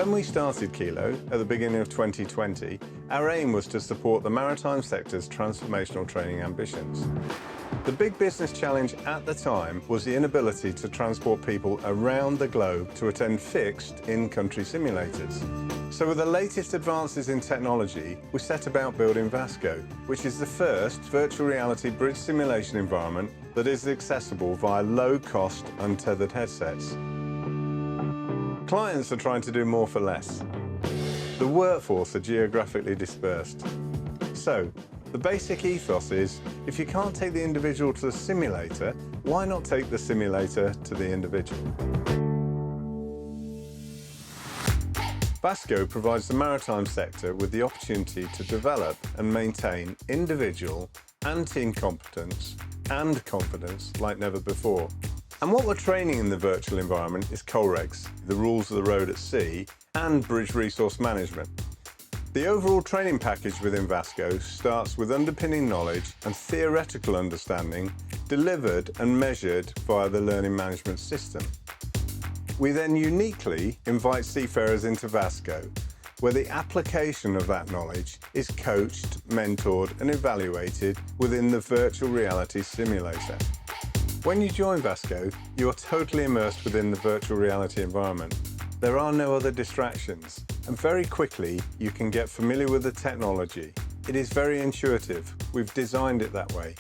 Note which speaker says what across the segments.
Speaker 1: When we started Kilo at the beginning of 2020, our aim was to support the maritime sector's transformational training ambitions. The big business challenge at the time was the inability to transport people around the globe to attend fixed in-country simulators. So with the latest advances in technology, we set about building VASCO, which is the first virtual reality bridge simulation environment that is accessible via low-cost untethered headsets. Clients are trying to do more for less. The workforce are geographically dispersed. So, the basic ethos is, if you can't take the individual to the simulator, why not take the simulator to the individual? VASCO provides the maritime sector with the opportunity to develop and maintain individual and team competence and confidence like never before. And what we're training in the virtual environment is COLREGs, the rules of the road at sea, and bridge resource management. The overall training package within VASCO starts with underpinning knowledge and theoretical understanding delivered and measured via the learning management system. We then uniquely invite seafarers into VASCO, where the application of that knowledge is coached, mentored and evaluated within the virtual reality simulator. When you join VASCO, you are totally immersed within the virtual reality environment. There are no other distractions, and very quickly you can get familiar with the technology. It is very intuitive. We've designed it that way.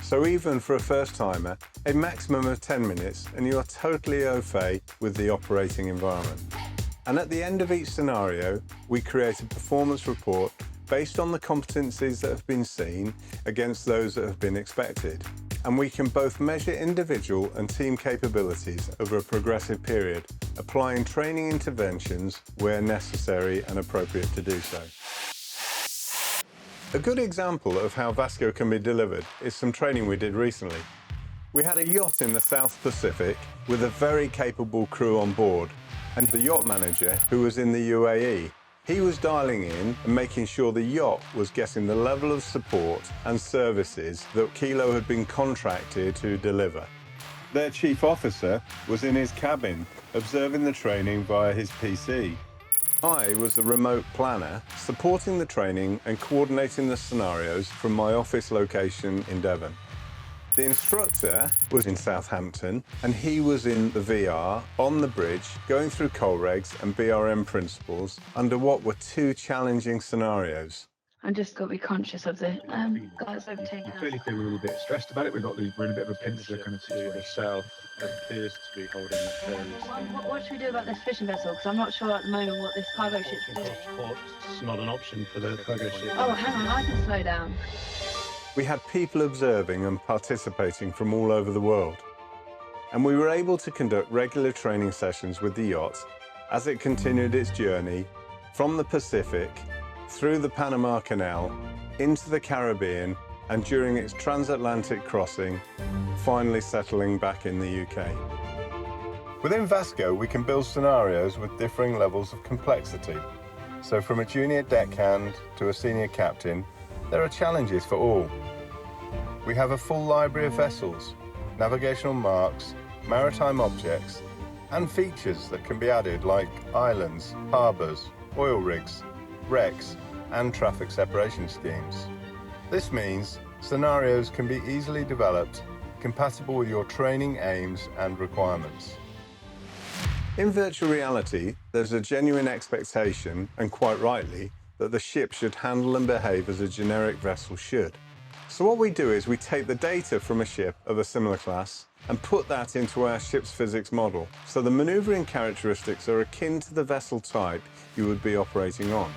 Speaker 1: So even for a first-timer, a maximum of 10 minutes and you are totally au fait with the operating environment. And at the end of each scenario, we create a performance report based on the competencies that have been seen against those that have been expected. And we can both measure individual and team capabilities over a progressive period, applying training interventions where necessary and appropriate to do so. A good example of how VASCO can be delivered is some training we did recently. We had a yacht in the South Pacific with a very capable crew on board, and the yacht manager, who was in the UAE, he was dialing in and making sure the yacht was getting the level of support and services that Kilo had been contracted to deliver. Their chief officer was in his cabin, observing the training via his PC. I was the remote planner, supporting the training and coordinating the scenarios from my office location in Devon. The instructor was in Southampton, and he was in the VR, on the bridge, going through COLREGs and BRM principles under what were two challenging scenarios.
Speaker 2: I'm just got to be conscious of the guys overtaking us.
Speaker 3: I clearly feel we're a little bit stressed about it. We're in a bit of a pincer kind of situation.
Speaker 4: South appears to be holding the ferries.
Speaker 2: What should we do about this fishing vessel? Because I'm not sure at the moment what this cargo ship's doing.
Speaker 4: It's not an option for the cargo ship.
Speaker 2: Oh, hang on, I can slow down.
Speaker 1: We had people observing and participating from all over the world. And we were able to conduct regular training sessions with the yacht as it continued its journey from the Pacific, through the Panama Canal, into the Caribbean, and during its transatlantic crossing, finally settling back in the UK. Within VASCO, we can build scenarios with differing levels of complexity. So from a junior deckhand to a senior captain, there are challenges for all. We have a full library of vessels, navigational marks, maritime objects, and features that can be added like islands, harbours, oil rigs, wrecks, and traffic separation schemes. This means scenarios can be easily developed, compatible with your training aims and requirements. In virtual reality, there's a genuine expectation, and quite rightly, that the ship should handle and behave as a generic vessel should. So what we do is we take the data from a ship of a similar class and put that into our ship's physics model, so the manoeuvring characteristics are akin to the vessel type you would be operating on.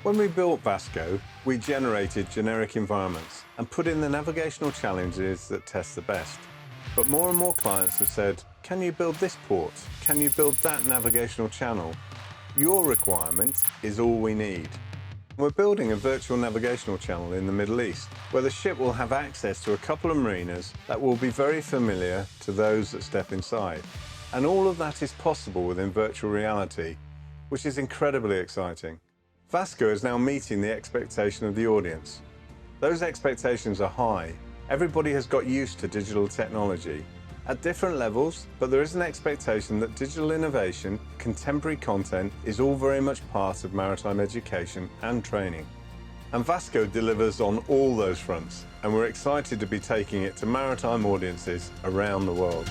Speaker 1: When we built VASCO, we generated generic environments and put in the navigational challenges that test the best. But more and more clients have said, can you build this port? Can you build that navigational channel? Your requirement is all we need. We're building a virtual navigational channel in the Middle East, where the ship will have access to a couple of marinas that will be very familiar to those that step inside. And all of that is possible within virtual reality, which is incredibly exciting. VASCO is now meeting the expectation of the audience. Those expectations are high. Everybody has got used to digital technology, At different levels, but there is an expectation that digital innovation, contemporary content is all very much part of maritime education and training. And VASCO delivers on all those fronts, and we're excited to be taking it to maritime audiences around the world.